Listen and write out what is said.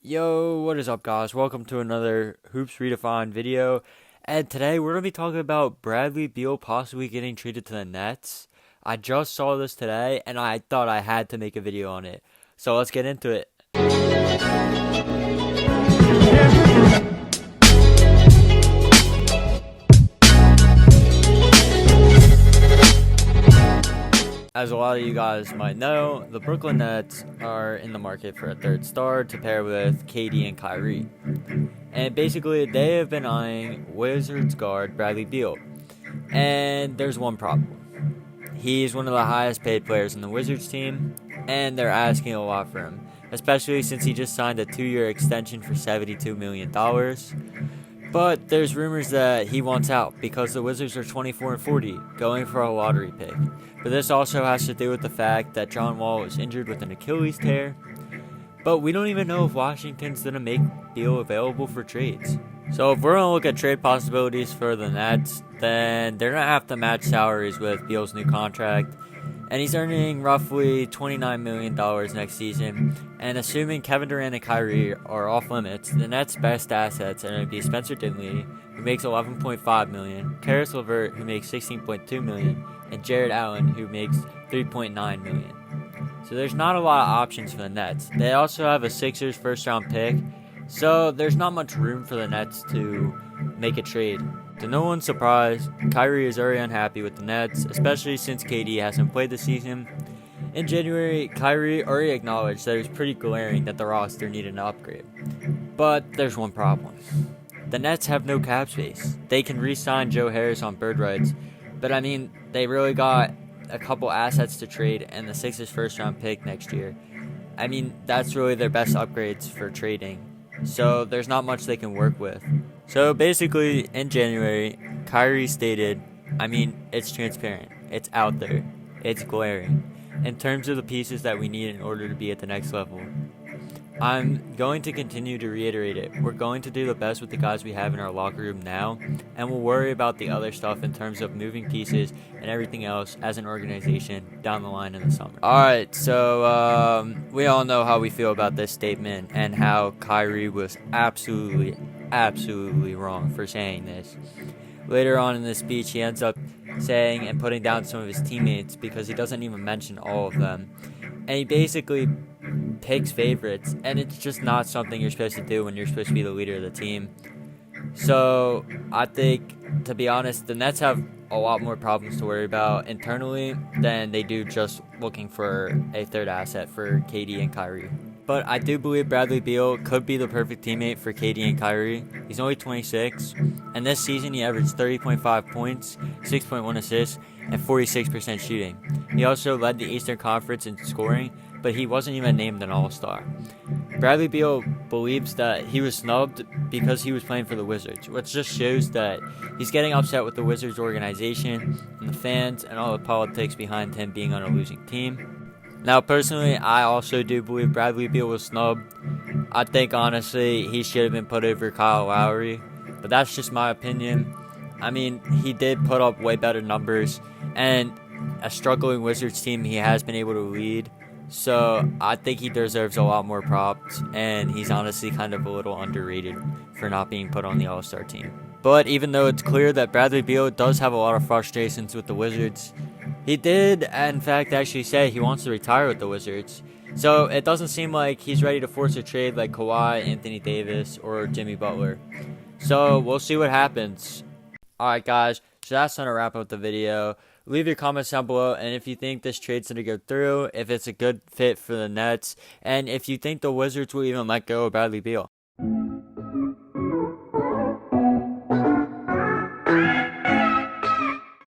Yo, what is up, guys? Welcome to another Hoops Redefined video. And today we're going to be talking about Bradley Beal possibly getting traded to the Nets. I just saw this today and I thought I had to make a video on it. So let's get into it. As a lot of you guys might know, the Brooklyn Nets are in the market for a third star to pair with KD and Kyrie. And basically, they have been eyeing Wizards guard Bradley Beal. And there's one problem. He's one of the highest paid players in the Wizards team, and they're asking a lot for him, especially since he just signed a 2-year extension for $72 million. But there's rumors that he wants out because the Wizards are 24-40, going for a lottery pick. But this also has to do with the fact that John Wall was injured with an Achilles tear. But we don't even know if Washington's going to make Beal available for trades. So if we're going to look at trade possibilities for the Nets, then they're going to have to match salaries with Beal's new contract. And he's earning roughly $29 million next season. And assuming Kevin Durant and Kyrie are off limits, the Nets' best assets are going to be Spencer Dinwiddie, who makes $11.5 million, Karis LeVert, who makes $16.2 million, and Jared Allen, who makes $3.9 million. So there's not a lot of options for the Nets. They also have a Sixers first-round pick, so there's not much room for the Nets to make a trade. To no one's surprise, Kyrie is very unhappy with the Nets, especially since KD hasn't played this season. In January, Kyrie already acknowledged that it was pretty glaring that the roster needed an upgrade. But there's one problem. The Nets have no cap space. They can re-sign Joe Harris on bird rights, but I mean, they really got a couple assets to trade and the Sixers first round pick next year. I mean, that's really their best upgrades for trading. So there's not much they can work with. So basically, in January, Kyrie stated, it's transparent. It's out there. It's glaring. In terms of the pieces that we need in order to be at the next level, I'm going to continue to reiterate it. We're going to do the best with the guys we have in our locker room now, and we'll worry about the other stuff in terms of moving pieces and everything else as an organization down the line in the summer. Alright, so we all know how we feel about this statement and how Kyrie was absolutely wrong for saying this. Later on in the speech, he ends up saying and putting down some of his teammates because he doesn't even mention all of them. And he basically picks favorites, and it's just not something you're supposed to do when you're supposed to be the leader of the team. So I think, to be honest, the Nets have a lot more problems to worry about internally than they do just looking for a third asset for KD and Kyrie. But I do believe Bradley Beal could be the perfect teammate for KD and Kyrie. He's only 26, and this season he averaged 30.5 points, 6.1 assists, and 46% shooting. He also led the Eastern Conference in scoring, but he wasn't even named an All-Star. Bradley Beal believes that he was snubbed because he was playing for the Wizards, which just shows that he's getting upset with the Wizards organization and the fans and all the politics behind him being on a losing team. Now, personally, I also do believe Bradley Beal was snubbed. I think, honestly, he should have been put over Kyle Lowry, but that's just my opinion. He did put up way better numbers, and a struggling Wizards team he has been able to lead. So I think he deserves a lot more props, and he's honestly kind of a little underrated for not being put on the All-Star team. But even though it's clear that Bradley Beal does have a lot of frustrations with the Wizards, he did, in fact, actually say he wants to retire with the Wizards. So it doesn't seem like he's ready to force a trade like Kawhi, Anthony Davis, or Jimmy Butler. So we'll see what happens. Alright guys, so that's going to wrap up the video. Leave your comments down below, and if you think this trade's going to go through, if it's a good fit for the Nets, and if you think the Wizards will even let go of Bradley Beal.